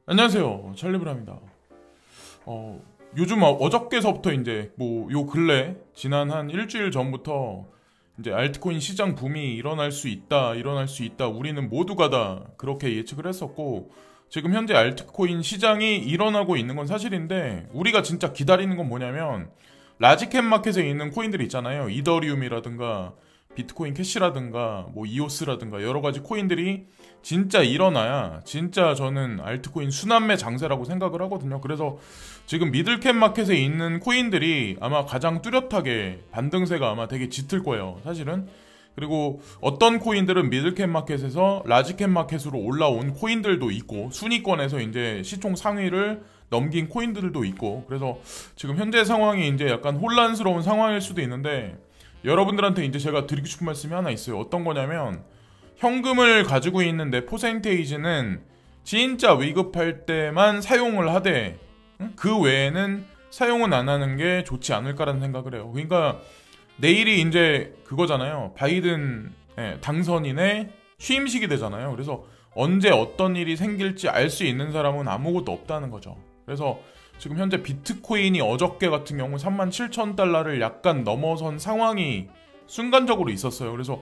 안녕하세요. 찰리브라입니다. 요즘 어저께서부터 이제 요 근래 지난 한 일주일 전부터 이제 알트코인 시장 붐이 일어날 수 있다. 우리는 모두가 다 그렇게 예측을 했었고 지금 현재 알트코인 시장이 일어나고 있는 건 사실인데 우리가 진짜 기다리는 건 뭐냐면 라지캡 마켓에 있는 코인들이 있잖아요. 이더리움이라든가 비트코인 캐시라든가 뭐 이오스라든가 여러 가지 코인들이 진짜 일어나야 진짜 저는 알트코인 순환매 장세라고 생각을 하거든요. 그래서 지금 미들캡 마켓에 있는 코인들이 아마 가장 뚜렷하게 반등세가 아마 되게 짙을 거예요. 사실은. 그리고 어떤 코인들은 미들캡 마켓에서 라지캡 마켓으로 올라온 코인들도 있고 순위권에서 이제 시총 상위를 넘긴 코인들도 있고 그래서 지금 현재 상황이 이제 약간 혼란스러운 상황일 수도 있는데 여러분들한테 이제 제가 드리고 싶은 말씀이 하나 있어요. 어떤 거냐면 현금을 가지고 있는 내 퍼센테이지는 진짜 위급할 때만 사용을 하되 그 외에는 사용은 안 하는 게 좋지 않을까라는 생각을 해요. 그러니까 내일이 이제 그거잖아요. 바이든 당선인의 취임식이 되잖아요. 그래서 언제 어떤 일이 생길지 알 수 있는 사람은 아무것도 없다는 거죠. 그래서 지금 현재 비트코인이 어저께 같은 경우 37,000달러를 약간 넘어선 상황이 순간적으로 있었어요. 그래서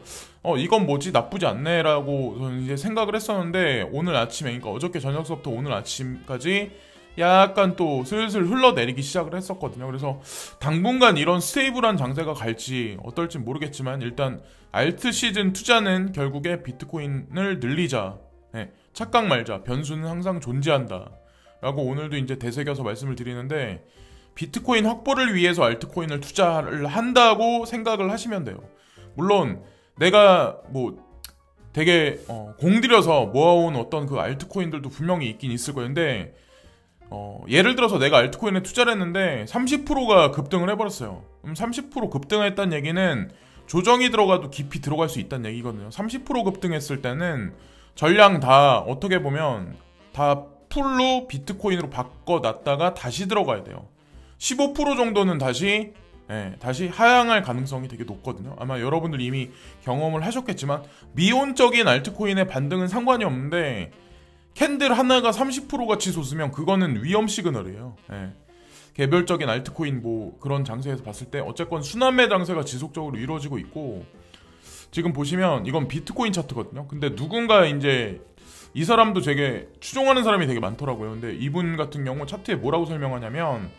이건 뭐지 나쁘지 않네라고 저는 이제 생각을 했었는데 오늘 아침에 그러니까 어저께 저녁서부터 오늘 아침까지 약간 또 슬슬 흘러내리기 시작을 했었거든요. 그래서 당분간 이런 스테이블한 장세가 갈지 어떨지 모르겠지만 일단 알트 시즌 투자는 결국에 비트코인을 늘리자. 착각 말자. 변수는 항상 존재한다. 라고 오늘도 이제 되새겨서 말씀을 드리는데 비트코인 확보를 위해서 알트코인을 투자를 한다고 생각을 하시면 돼요. 물론 내가 뭐 되게 공들여서 모아온 어떤 그 알트코인들도 분명히 있긴 있을 거예요. 근데 예를 들어서 내가 알트코인에 투자를 했는데 30%가 급등을 해버렸어요. 그럼 30% 급등했다는 얘기는 조정이 들어가도 깊이 들어갈 수 있다는 얘기거든요. 30% 급등했을 때는 전량 다 어떻게 보면 다 풀로 비트코인으로 바꿔놨다가 다시 들어가야 돼요. 15% 정도는 다시 하향할 가능성이 되게 높거든요. 아마 여러분들 이미 경험을 하셨겠지만 미온적인 알트코인의 반등은 상관이 없는데 캔들 하나가 30%가 치솟으면 그거는 위험 시그널이에요. 개별적인 알트코인 뭐 그런 장세에서 봤을 때 어쨌건 순환매 장세가 지속적으로 이루어지고 있고 지금 보시면 이건 비트코인 차트거든요. 근데 누군가 이제 이 사람도 되게 추종하는 사람이 되게 많더라고요. 근데 이분 같은 경우 차트에 뭐라고 설명하냐면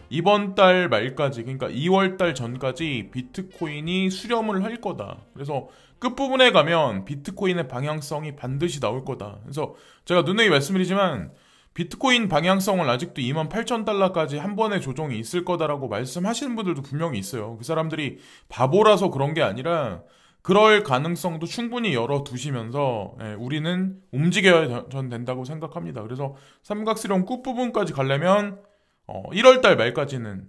이번 달 말까지 그러니까 2월 달 전까지 비트코인이 수렴을 할 거다. 그래서 끝부분에 가면 비트코인의 방향성이 반드시 나올 거다. 그래서 제가 누누이 말씀드리지만 비트코인 방향성은 아직도 28,000달러까지 한 번의 조정이 있을 거다라고 말씀하시는 분들도 분명히 있어요. 그 사람들이 바보라서 그런 게 아니라 그럴 가능성도 충분히 열어두시면서 우리는 움직여야 전 된다고 생각합니다. 그래서 삼각수렴 끝부분까지 가려면 1월달 말까지는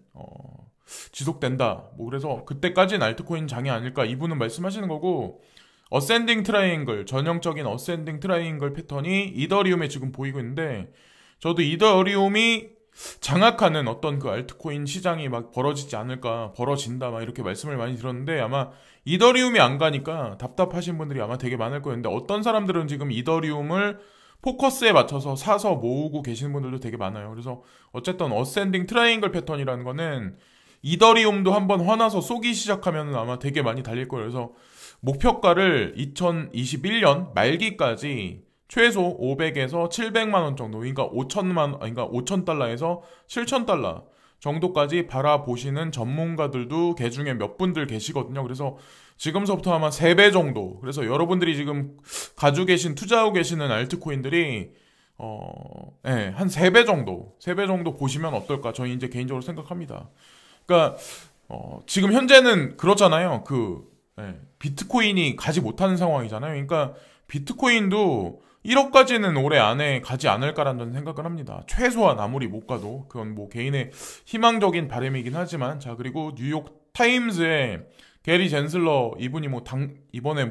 지속된다. 뭐 그래서 그때까지는 알트코인 장이 아닐까 이분은 말씀하시는 거고 어센딩 트라이앵글 전형적인 어센딩 트라이앵글 패턴이 이더리움에 지금 보이고 있는데 저도 이더리움이 장악하는 어떤 그 알트코인 시장이 막 벌어지지 않을까 벌어진다 막 이렇게 말씀을 많이 들었는데 아마 이더리움이 안 가니까 답답하신 분들이 아마 되게 많을 거예요. 근데 어떤 사람들은 지금 이더리움을 포커스에 맞춰서 사서 모으고 계시는 분들도 되게 많아요. 그래서 어쨌든 어센딩 트라이앵글 패턴이라는 거는 이더리움도 한번 화나서 쏘기 시작하면 아마 되게 많이 달릴 거예요. 그래서 목표가를 2021년 말기까지 최소 500에서 700만 원 정도, 그러니까 5,000달러에서 7,000달러 정도까지 바라보시는 전문가들도 개중에 몇 분들 계시거든요. 그래서 지금서부터 아마 3배 정도. 그래서 여러분들이 지금 가지고 계신, 투자하고 계시는 알트코인들이, 한 3배 정도, 3배 정도 보시면 어떨까? 저는 이제 개인적으로 생각합니다. 그러니까, 지금 현재는 그렇잖아요. 비트코인이 가지 못하는 상황이잖아요. 그러니까 비트코인도 1억까지는 올해 안에 가지 않을까라는 생각을 합니다. 최소한 아무리 못 가도 그건 뭐 개인의 희망적인 바람이긴 하지만 자 그리고 뉴욕 타임즈의 게리 젠슬러 이분이 이번에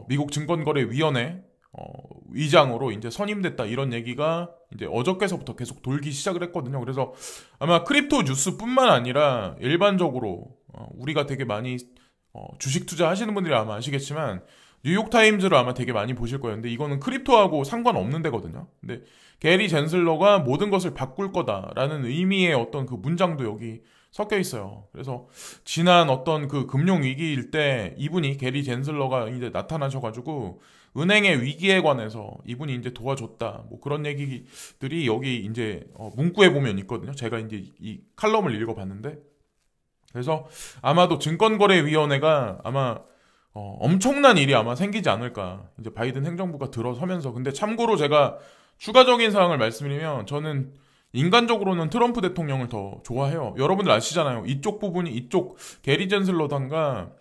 미국 증권거래위원회 위장으로 이제 선임됐다 이런 얘기가 이제 어저께서부터 계속 돌기 시작을 했거든요. 그래서 아마 크립토 뉴스뿐만 아니라 일반적으로 우리가 되게 많이 주식 투자하시는 분들이 아마 아시겠지만 뉴욕타임즈를 아마 되게 많이 보실 거예요. 근데 이거는 크립토하고 상관없는 데거든요. 근데 게리 젠슬러가 모든 것을 바꿀 거다라는 의미의 어떤 그 문장도 여기 섞여 있어요. 그래서 지난 어떤 그 금융 위기일 때 이분이 게리 젠슬러가 이제 나타나셔가지고 은행의 위기에 관해서 이분이 이제 도와줬다. 뭐 그런 얘기들이 여기 이제 문구에 보면 있거든요. 제가 이제 이 칼럼을 읽어봤는데 그래서 아마도 증권거래위원회가 아마 엄청난 일이 아마 생기지 않을까. 이제 바이든 행정부가 들어서면서. 근데 참고로 제가 추가적인 사항을 말씀드리면 저는 인간적으로는 트럼프 대통령을 더 좋아해요. 여러분들 아시잖아요. 이쪽 부분이 이쪽 게리 젠슬러단과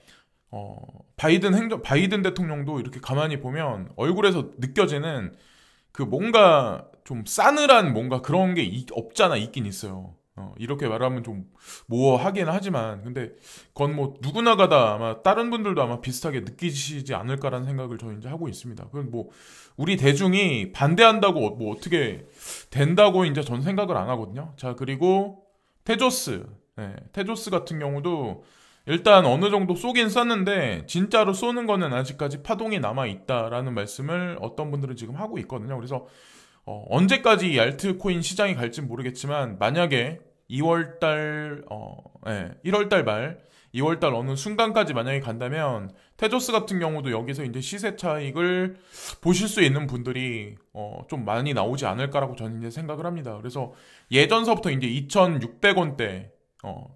바이든 대통령도 이렇게 가만히 보면 얼굴에서 느껴지는 그 뭔가 좀 싸늘한 뭔가 그런 게 없잖아. 있긴 있어요. 이렇게 말하면 좀 모호하긴 하지만 근데 그건 뭐 누구나가 다 아마 다른 분들도 아마 비슷하게 느끼시지 않을까라는 생각을 저는 이제 하고 있습니다. 그건 뭐 우리 대중이 반대한다고 뭐 어떻게 된다고 이제 전 생각을 안 하거든요. 자, 그리고 테조스. 네, 테조스 같은 경우도 일단 어느 정도 쏘긴 쐈는데 진짜로 쏘는 거는 아직까지 파동이 남아 있다라는 말씀을 어떤 분들은 지금 하고 있거든요. 그래서 언제까지 이 알트코인 시장이 갈지 모르겠지만 만약에 2월달 1월달 말 2월달 어느 순간까지 만약에 간다면 테조스 같은 경우도 여기서 이제 시세 차익을 보실 수 있는 분들이 좀 많이 나오지 않을까라고 저는 이제 생각을 합니다. 그래서 예전서부터 이제 2,600원대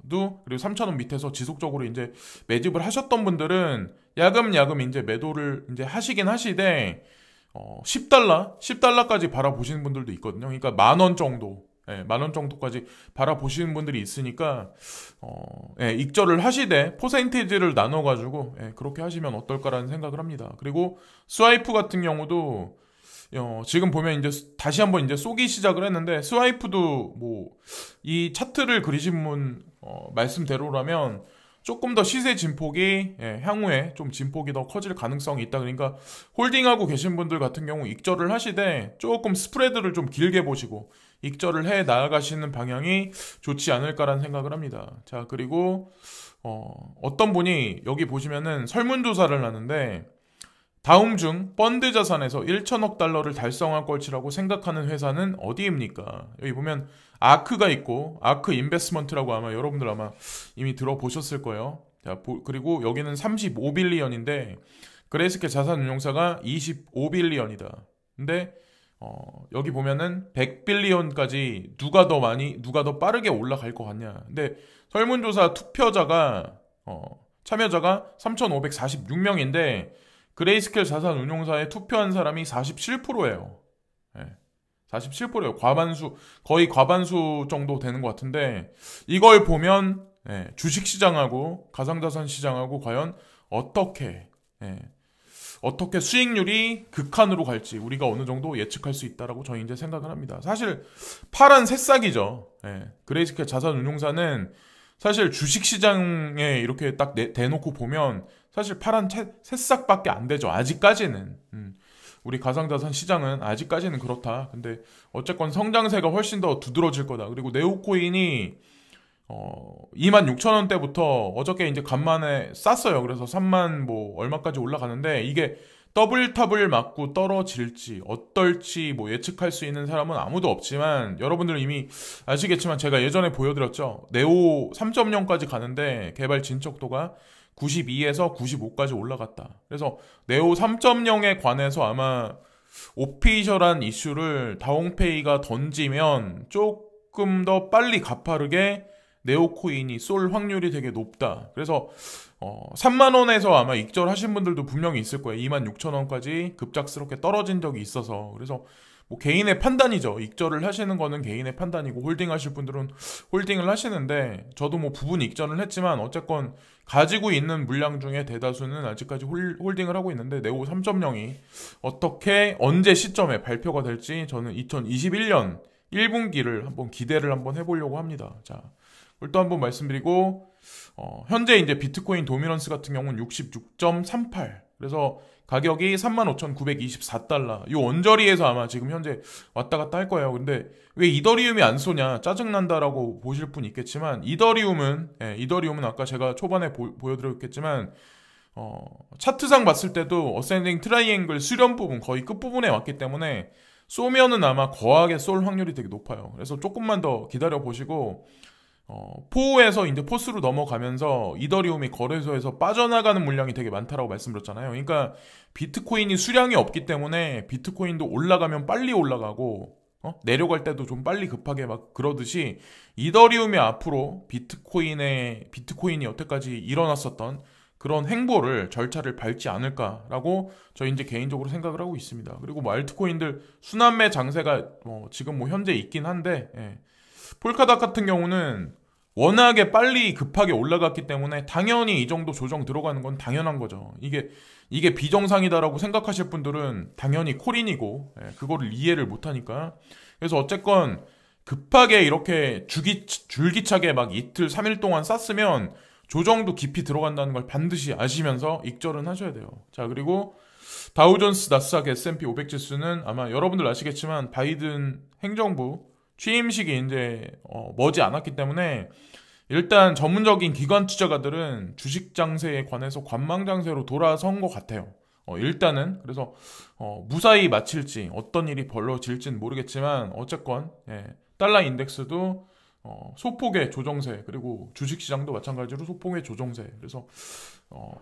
그리고 3,000원 밑에서 지속적으로 이제 매집을 하셨던 분들은 야금야금 이제 매도를 이제 하시긴 하시되 10달러까지 바라보시는 분들도 있거든요. 그러니까 10,000원 정도, 10,000원 정도까지 바라보시는 분들이 있으니까, 익절을 하시되, 퍼센테이지를 나눠가지고, 그렇게 하시면 어떨까라는 생각을 합니다. 그리고 스와이프 같은 경우도, 지금 보면 이제 다시 한번 이제 쏘기 시작을 했는데, 스와이프도 뭐, 이 차트를 그리신 분, 말씀대로라면, 조금 더 시세 진폭이 향후에 좀 진폭이 더 커질 가능성이 있다. 그러니까 홀딩하고 계신 분들 같은 경우 익절을 하시되 조금 스프레드를 좀 길게 보시고 익절을 해 나아가시는 방향이 좋지 않을까라는 생각을 합니다. 자, 그리고 어떤 분이 여기 보시면은 설문조사를 하는데 다음 중 펀드 자산에서 1천억 달러를 달성할 것이라고 생각하는 회사는 어디입니까? 여기 보면 아크가 있고 아크 인베스먼트라고 아마 여러분들 아마 이미 들어보셨을 거예요. 자, 그리고 여기는 35빌리언인데 그레이스케일 자산운용사가 25빌리언이다. 근데 여기 보면은 100빌리언까지 누가 더 빠르게 올라갈 것 같냐. 근데 설문조사 투표자가 참여자가 3,546명인데 그레이스케일 자산운용사에 투표한 사람이 47%예요. 47%예요. 거의 과반수 정도 되는 것 같은데 이걸 보면 주식시장하고 가상자산시장하고 과연 어떻게 수익률이 극한으로 갈지 우리가 어느 정도 예측할 수 있다라고 저는 이제 생각을 합니다. 사실 파란 새싹이죠. 그레이스케일 자산운용사는 사실 주식시장에 이렇게 딱 대놓고 보면 사실 파란 새싹밖에 안 되죠. 아직까지는. 우리 가상자산 시장은 아직까지는 그렇다. 근데 어쨌건 성장세가 훨씬 더 두드러질 거다. 그리고 네오코인이 26,000원대부터 어저께 이제 간만에 쌌어요. 그래서 3만 뭐 얼마까지 올라가는데 이게 더블탑을 맞고 떨어질지 어떨지 뭐 예측할 수 있는 사람은 아무도 없지만 여러분들 이미 아시겠지만 제가 예전에 보여드렸죠. 네오 3.0까지 가는데 개발 진척도가 92에서 95까지 올라갔다. 그래서 네오 3.0에 관해서 아마 오피셜한 이슈를 다홍페이가 던지면 조금 더 빨리 가파르게 네오코인이 쏠 확률이 되게 높다. 그래서 3만 원에서 아마 익절하신 분들도 분명히 있을 거예요. 26,000원까지 급작스럽게 떨어진 적이 있어서. 그래서 뭐 개인의 판단이죠. 익절을 하시는 거는 개인의 판단이고 홀딩하실 분들은 홀딩을 하시는데 저도 뭐 부분 익절을 했지만 어쨌건 가지고 있는 물량 중에 대다수는 아직까지 홀딩을 하고 있는데 네오 3.0이 어떻게 언제 시점에 발표가 될지 저는 2021년 1분기를 한번 기대를 한번 해보려고 합니다. 자, 그걸 또 한번 말씀드리고 현재 이제 비트코인 도미넌스 같은 경우는 66.38 그래서 가격이 35,924달러 이 언저리에서 아마 지금 현재 왔다 갔다 할 거예요. 근데 왜 이더리움이 안 쏘냐 짜증난다라고 보실 분 있겠지만 이더리움은 아까 제가 초반에 보여드렸겠지만 차트상 봤을 때도 어센딩 트라이앵글 수렴 부분 거의 끝부분에 왔기 때문에 쏘면은 아마 거하게 쏠 확률이 되게 높아요. 그래서 조금만 더 기다려 보시고 포에서 이제 포스로 넘어가면서 이더리움이 거래소에서 빠져나가는 물량이 되게 많다라고 말씀드렸잖아요. 그러니까 비트코인이 수량이 없기 때문에 비트코인도 올라가면 빨리 올라가고 내려갈 때도 좀 빨리 급하게 막 그러듯이 이더리움이 앞으로 비트코인이 여태까지 일어났었던 그런 행보를 절차를 밟지 않을까라고 저 이제 개인적으로 생각을 하고 있습니다. 그리고 뭐 알트코인들 순환매 장세가 지금 뭐 현재 있긴 한데 폴카닷 같은 경우는 워낙에 빨리 급하게 올라갔기 때문에 당연히 이 정도 조정 들어가는 건 당연한 거죠. 이게 비정상이다라고 생각하실 분들은 당연히 콜인이고 그거를 이해를 못하니까. 그래서 어쨌건 급하게 이렇게 줄기차게 막 이틀 3일 동안 쌌으면 조정도 깊이 들어간다는 걸 반드시 아시면서 익절은 하셔야 돼요. 자, 그리고 다우존스, 나스닥, S&P 500 지수는 아마 여러분들 아시겠지만 바이든 행정부 취임식이 이제 머지 않았기 때문에 일단 전문적인 기관 투자가들은 주식 장세에 관해서 관망 장세로 돌아선 것 같아요. 일단은 그래서 무사히 마칠지 어떤 일이 벌어질지는 모르겠지만 어쨌건 달러 인덱스도 소폭의 조정세, 그리고 주식시장도 마찬가지로 소폭의 조정세. 그래서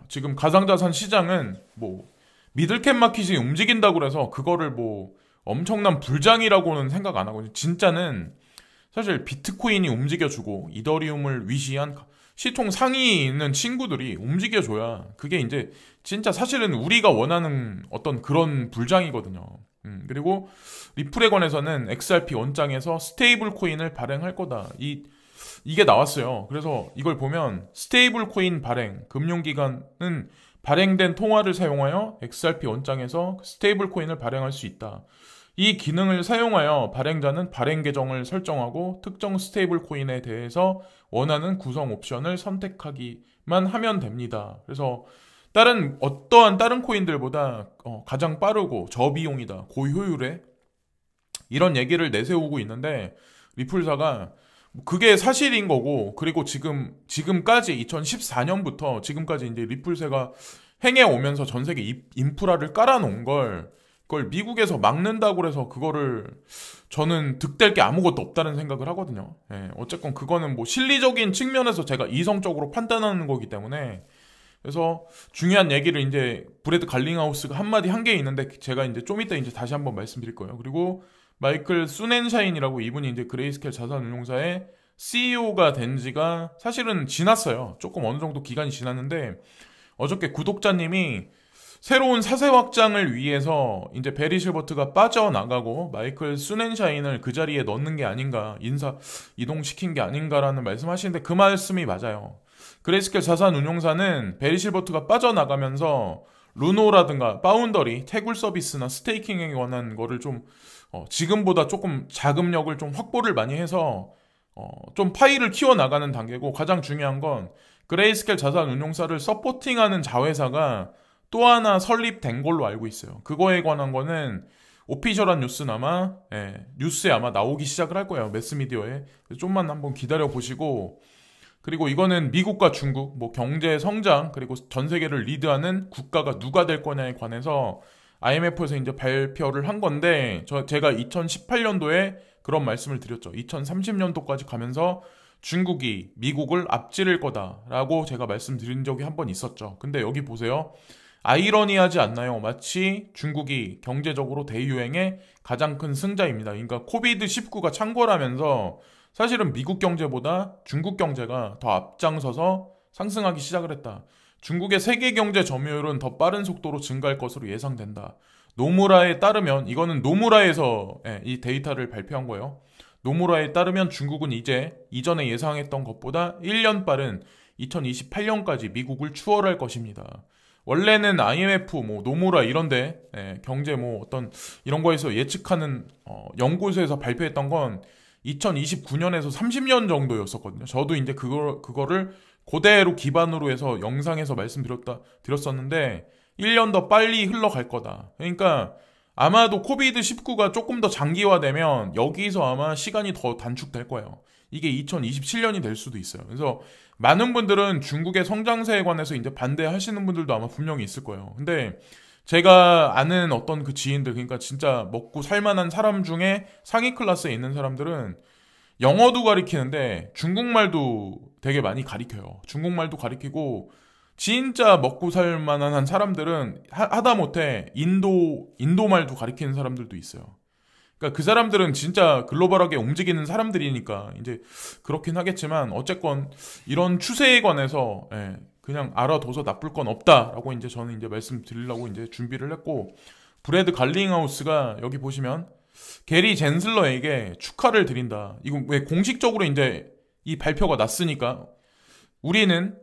지금 가상자산 시장은 뭐 미들캡 마켓이 움직인다고 해서 그거를 뭐 엄청난 불장이라고는 생각 안 하거든요. 진짜는 사실 비트코인이 움직여주고 이더리움을 위시한 시총 상위에 있는 친구들이 움직여줘야 그게 이제 진짜 사실은 우리가 원하는 어떤 그런 불장이거든요. 그리고 리플에 관해서는 XRP 원장에서 스테이블 코인을 발행할 거다. 이게 나왔어요. 그래서 이걸 보면 스테이블 코인 발행, 금융기관은 발행된 통화를 사용하여 XRP 원장에서 스테이블 코인을 발행할 수 있다. 이 기능을 사용하여 발행자는 발행 계정을 설정하고 특정 스테이블 코인에 대해서 원하는 구성 옵션을 선택하기만 하면 됩니다. 그래서 어떠한 다른 코인들보다 가장 빠르고 저비용이다, 고효율에 이런 얘기를 내세우고 있는데 리플사가 그게 사실인 거고, 그리고 지금까지 2014년부터 지금까지 이제 리플세가 행해 오면서 전 세계 인프라를 깔아놓은 그걸 미국에서 막는다고 해서 그거를 저는 득될 게 아무것도 없다는 생각을 하거든요. 어쨌건 그거는 뭐 실리적인 측면에서 제가 이성적으로 판단하는 거기 때문에. 그래서 중요한 얘기를 이제 브래드 갈링하우스가 한마디 한 게 있는데 제가 이제 좀 이따 이제 다시 한번 말씀드릴 거예요. 그리고 마이클 수넨샤인이라고 이분이 이제 그레이스켈 자산운용사의 CEO가 된 지가 사실은 지났어요. 조금 어느 정도 기간이 지났는데 어저께 구독자님이 새로운 사세 확장을 위해서 이제 베리 실버트가 빠져나가고 마이클 수넨샤인을 그 자리에 넣는 게 아닌가, 인사 이동시킨 게 아닌가라는 말씀하시는데 그 말씀이 맞아요. 그레이스켈 자산운용사는 베리 실버트가 빠져나가면서 루노라든가 파운더리, 태굴 서비스나 스테이킹에 관한 거를 좀 지금보다 조금 자금력을 좀 확보를 많이 해서 좀 파이를 키워나가는 단계고, 가장 중요한 건 그레이스켈 자산운용사를 서포팅하는 자회사가 또 하나 설립된 걸로 알고 있어요. 그거에 관한 거는 오피셜한 뉴스는 아마 뉴스에 아마 나오기 시작을 할 거예요. 매스미디어에. 좀만 한번 기다려 보시고, 그리고 이거는 미국과 중국, 뭐 경제 성장, 그리고 전 세계를 리드하는 국가가 누가 될 거냐에 관해서 IMF에서 이제 발표를 한 건데, 제가 2018년도에 그런 말씀을 드렸죠. 2030년도까지 가면서 중국이 미국을 앞지를 거다라고 제가 말씀드린 적이 한 번 있었죠. 근데 여기 보세요. 아이러니하지 않나요? 마치 중국이 경제적으로 대유행의 가장 큰 승자입니다. 그러니까 코비드19가 창궐하면서 사실은 미국 경제보다 중국 경제가 더 앞장서서 상승하기 시작을 했다. 중국의 세계 경제 점유율은 더 빠른 속도로 증가할 것으로 예상된다. 노무라에 따르면, 이거는 노무라에서 이 데이터를 발표한 거예요. 노무라에 따르면 중국은 이제 이전에 예상했던 것보다 1년 빠른 2028년까지 미국을 추월할 것입니다. 원래는 IMF, 뭐 노무라 이런데 경제 뭐 어떤 이런 거에서 예측하는 연구소에서 발표했던 건 2029년에서 30년 정도였었거든요. 저도 이제 그거를 그대로 기반으로 해서 영상에서 말씀드렸었는데 1년 더 빨리 흘러갈 거다. 그러니까 아마도 코비드19가 조금 더 장기화되면 여기서 아마 시간이 더 단축될 거예요. 이게 2027년이 될 수도 있어요. 그래서 많은 분들은 중국의 성장세에 관해서 이제 반대하시는 분들도 아마 분명히 있을 거예요. 근데 제가 아는 어떤 그 지인들, 그러니까 진짜 먹고 살만한 사람 중에 상위 클래스에 있는 사람들은 영어도 가리키는데 중국말도 되게 많이 가리켜요. 중국말도 가리키고 진짜 먹고 살 만한 사람들은 하다못해 인도말도 가리키는 사람들도 있어요. 그러니까 그 사람들은 진짜 글로벌하게 움직이는 사람들이니까 이제 그렇긴 하겠지만 어쨌건 이런 추세에 관해서 그냥 알아둬서 나쁠 건 없다라고 이제 저는 이제 말씀드리려고 이제 준비를 했고, 브래드 갈링하우스가 여기 보시면 게리 젠슬러에게 축하를 드린다. 이거 왜 공식적으로 이제 이 발표가 났으니까 우리는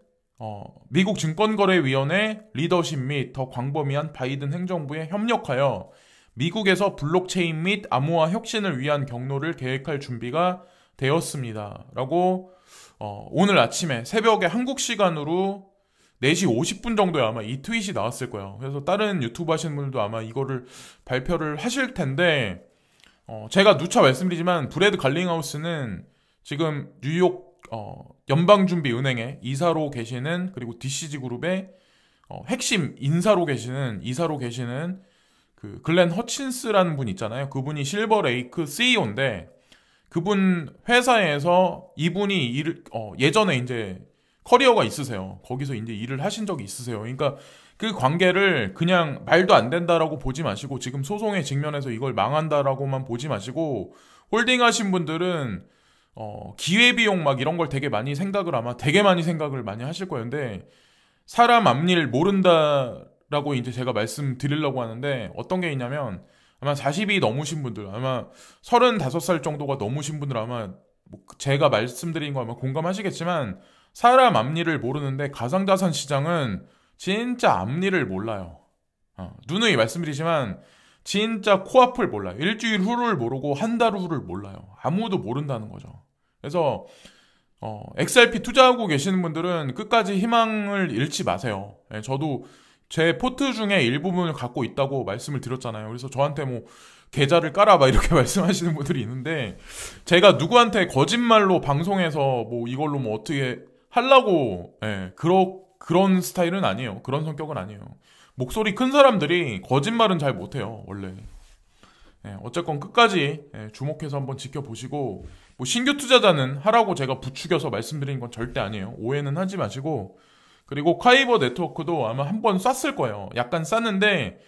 미국 증권거래위원회 리더십 및 더 광범위한 바이든 행정부에 협력하여 미국에서 블록체인 및 암호화 혁신을 위한 경로를 계획할 준비가 되었습니다. 라고 오늘 아침에 새벽에 한국 시간으로 4시 50분 정도에 아마 이 트윗이 나왔을 거예요. 그래서 다른 유튜브 하시는 분들도 아마 이거를 발표를 하실 텐데 제가 누차 말씀드리지만 브래드 갈링하우스는 지금 뉴욕 연방준비은행의 이사로 계시는, 그리고 DCG 그룹의 핵심 이사로 계시는 그 글렌 허친스라는 분 있잖아요. 그분이 실버레이크 CEO인데 그분 회사에서 이분이 예전에 이제 커리어가 있으세요. 거기서 이제 일을 하신 적이 있으세요. 그러니까 그 관계를 그냥 말도 안 된다라고 보지 마시고, 지금 소송에 직면해서 이걸 망한다라고만 보지 마시고, 홀딩 하신 분들은 기회비용 막 이런 걸 되게 많이 생각을 많이 하실 거예요. 근데 사람 앞일 모른다라고 이제 제가 말씀드리려고 하는데, 어떤 게 있냐면 아마 40이 넘으신 분들, 아마 35살 정도가 넘으신 분들 아마 제가 말씀드린 거 아마 공감하시겠지만, 사람 앞일을 모르는데 가상자산 시장은 진짜 앞일을 몰라요. 누누이 말씀드리지만 진짜 코앞을 몰라요. 일주일 후를 모르고 한 달 후를 몰라요. 아무도 모른다는 거죠. 그래서 XRP 투자하고 계시는 분들은 끝까지 희망을 잃지 마세요. 저도 제 포트 중에 일부분을 갖고 있다고 말씀을 드렸잖아요. 그래서 저한테 뭐 계좌를 깔아 봐 이렇게 말씀하시는 분들이 있는데, 제가 누구한테 거짓말로 방송에서 뭐 이걸로 뭐 어떻게 하려고 그런 스타일은 아니에요. 그런 성격은 아니에요. 목소리 큰 사람들이 거짓말은 잘 못해요, 원래. 어쨌건 끝까지 주목해서 한번 지켜보시고, 뭐 신규 투자자는 하라고 제가 부추겨서 말씀드리는 건 절대 아니에요. 오해는 하지 마시고, 그리고 카이버 네트워크도 아마 한번 쐈을 거예요. 약간 쐈는데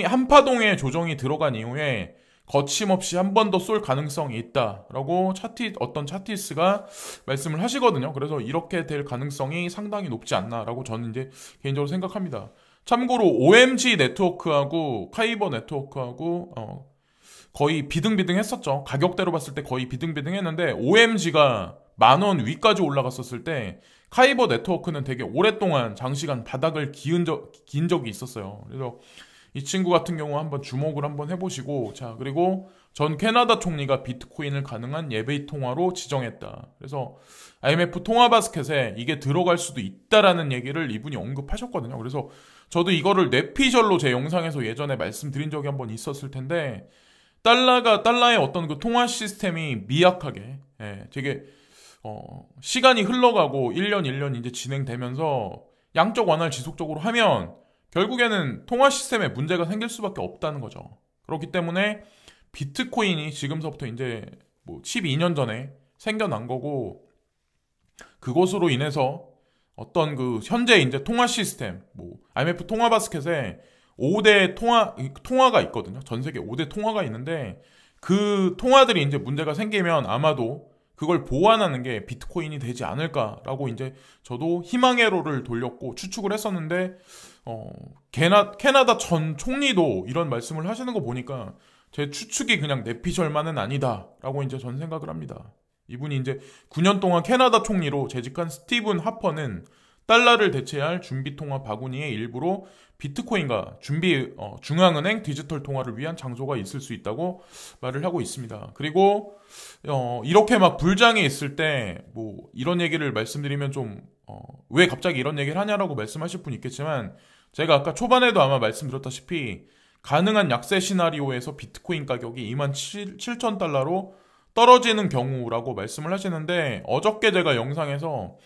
한파동에 조정이 들어간 이후에 거침없이 한 번 더 쏠 가능성이 있다라고 어떤 차티스가 말씀을 하시거든요. 그래서 이렇게 될 가능성이 상당히 높지 않나라고 저는 이제 개인적으로 생각합니다. 참고로 OMG 네트워크하고 카이버 네트워크하고 거의 비등비등했었죠. 가격대로 봤을 때 거의 비등비등했는데, OMG가 10,000원 위까지 올라갔었을 때 카이버 네트워크는 되게 오랫동안 장시간 바닥을 기은 적이 있었어요. 그래서 이 친구 같은 경우 한번 주목을 한번 해보시고, 자, 그리고 전 캐나다 총리가 비트코인을 가능한 예비 통화로 지정했다. 그래서 IMF 통화 바스켓에 이게 들어갈 수도 있다라는 얘기를 이분이 언급하셨거든요. 그래서 저도 이거를 뇌피셜로 제 영상에서 예전에 말씀드린 적이 한번 있었을 텐데, 달러의 어떤 그 통화 시스템이 미약하게, 되게 시간이 흘러가고 1년 이제 진행되면서 양적 완화를 지속적으로 하면 결국에는 통화 시스템에 문제가 생길 수밖에 없다는 거죠. 그렇기 때문에 비트코인이 지금서부터 이제 뭐 12년 전에 생겨난 거고, 그것으로 인해서 어떤 그 현재 이제 통화 시스템, 뭐 IMF 통화 바스켓에 5대 통화가 있거든요. 전 세계 5대 통화가 있는데, 그 통화들이 이제 문제가 생기면 아마도 그걸 보완하는 게 비트코인이 되지 않을까라고 이제 저도 희망의 로를 돌렸고 추측을 했었는데, 캐나다 전 총리도 이런 말씀을 하시는 거 보니까 제 추측이 그냥 내피셜만은 아니다라고 이제 전 생각을 합니다. 이분이 이제 9년 동안 캐나다 총리로 재직한 스티븐 하퍼는 달러를 대체할 준비통화 바구니의 일부로 비트코인과 중앙은행 디지털 통화를 위한 장소가 있을 수 있다고 말을 하고 있습니다. 그리고 이렇게 막 불장이 있을 때 뭐 이런 얘기를 말씀드리면 좀 왜 갑자기 이런 얘기를 하냐라고 말씀하실 분 있겠지만, 제가 아까 초반에도 아마 말씀드렸다시피 가능한 약세 시나리오에서 비트코인 가격이 27,000달러로 떨어지는 경우라고 말씀을 하시는데, 어저께 제가 영상에서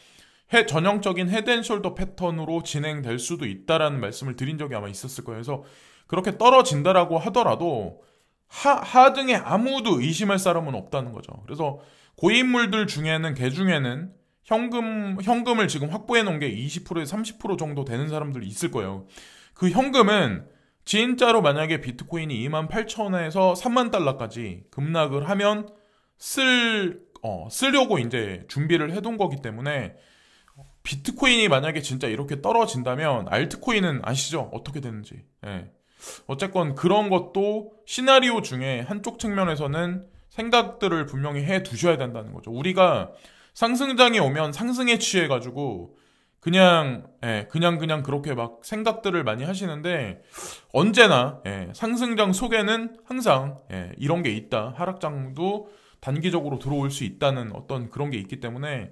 전형적인 헤드앤숄더 패턴으로 진행될 수도 있다라는 말씀을 드린 적이 아마 있었을 거예요. 그래서 그렇게 떨어진다라고 하더라도 하등에 아무도 의심할 사람은 없다는 거죠. 그래서 고인물들 중에는, 개 중에는 현금을 지금 확보해 놓은 게 20%에서 30% 정도 되는 사람들이 있을 거예요. 그 현금은 진짜로 만약에 비트코인이 28,000에서 3만 달러까지 급락을 하면 쓰려고 이제 준비를 해둔 거기 때문에, 비트코인이 만약에 진짜 이렇게 떨어진다면 알트코인은 아시죠? 어떻게 되는지. 예. 어쨌건 그런 것도 시나리오 중에 한쪽 측면에서는 생각들을 분명히 해 두셔야 된다는 거죠. 우리가 상승장이 오면 상승에 취해가지고 그냥 그렇게 막 생각들을 많이 하시는데, 언제나 상승장 속에는 항상 이런 게 있다. 하락장도 단기적으로 들어올 수 있다는 어떤 그런 게 있기 때문에,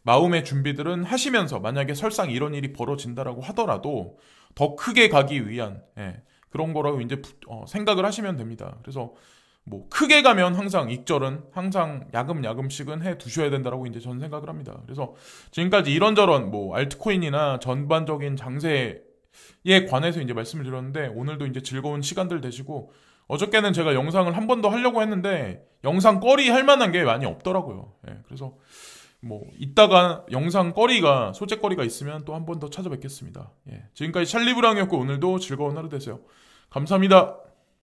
마음의 준비들은 하시면서 만약에 설상 이런 일이 벌어진다라고 하더라도 더 크게 가기 위한 그런 거라고 이제 생각을 하시면 됩니다. 그래서 뭐 크게 가면 항상 익절은 항상 야금야금씩은 해 두셔야 된다라고 이제 저는 생각을 합니다. 그래서 지금까지 이런저런 뭐 알트코인이나 전반적인 장세에 관해서 이제 말씀을 드렸는데, 오늘도 이제 즐거운 시간들 되시고, 어저께는 제가 영상을 한 번 더 하려고 했는데 영상 거리 할 만한 게 많이 없더라고요. 그래서 뭐 이따가 영상 거리가, 소재거리가 있으면 또 한 번 더 찾아뵙겠습니다. 지금까지 찰리브랑이었고, 오늘도 즐거운 하루 되세요. 감사합니다.